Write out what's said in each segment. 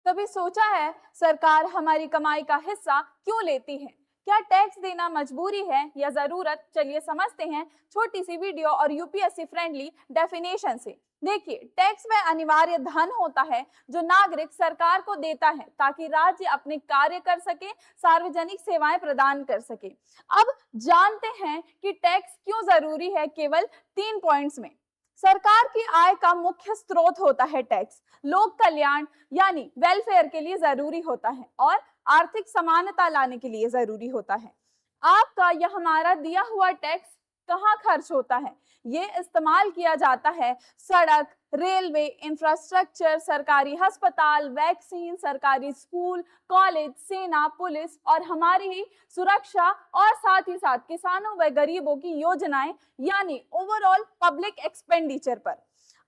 कभी सोचा है सरकार हमारी कमाई का हिस्सा क्यों लेती है? क्या टैक्स देना मजबूरी है या जरूरत? चलिए समझते हैं छोटी सी वीडियो और यूपीएससी फ्रेंडली डेफिनेशन से। देखिए, टैक्स वह अनिवार्य धन होता है जो नागरिक सरकार को देता है ताकि राज्य अपने कार्य कर सके, सार्वजनिक सेवाएं प्रदान कर सके। अब जानते हैं कि टैक्स क्यों जरूरी है। केवल 3 पॉइंट्स में सरकार की आय का मुख्य स्रोत होता है टैक्स। लोक कल्याण यानी वेलफेयर के लिए जरूरी होता है और आर्थिक समानता लाने के लिए जरूरी होता है। आपका या हमारा दिया हुआ टैक्स कहाँ खर्च होता है? ये इस्तेमाल किया जाता है सड़क, रेलवे, इंफ्रास्ट्रक्चर, सरकारी अस्पताल, वैक्सीन, सरकारी स्कूल, कॉलेज, सेना, पुलिस और हमारी ही सुरक्षा, और साथ ही साथ किसानों व गरीबों की योजनाएं, यानी ओवरऑल पब्लिक एक्सपेंडिचर पर।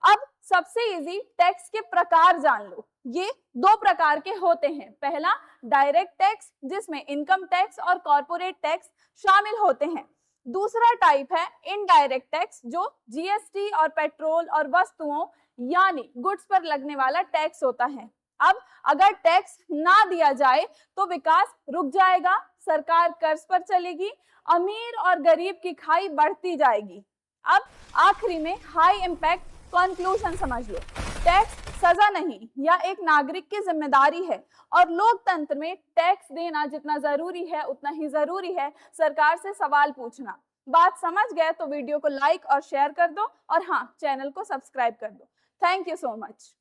अब सबसे इजी टैक्स के प्रकार जान लो। ये 2 प्रकार के होते हैं। पहला, डायरेक्ट टैक्स, जिसमें इनकम टैक्स और कॉर्पोरेट टैक्स शामिल होते हैं। दूसरा टाइप है इनडायरेक्ट टैक्स, जो जीएसटी और पेट्रोल और वस्तुओं यानी गुड्स पर लगने वाला टैक्स होता है। अब अगर टैक्स ना दिया जाए तो विकास रुक जाएगा, सरकार कर्ज पर चलेगी, अमीर और गरीब की खाई बढ़ती जाएगी। अब आखिरी में हाई इम्पैक्ट कंक्लूजन समझ लो। टैक्स सजा नहीं, या एक नागरिक की जिम्मेदारी है, और लोकतंत्र में टैक्स देना जितना जरूरी है उतना ही जरूरी है सरकार से सवाल पूछना। बात समझ गए तो वीडियो को लाइक और शेयर कर दो, और हाँ, चैनल को सब्सक्राइब कर दो। Thank you so much.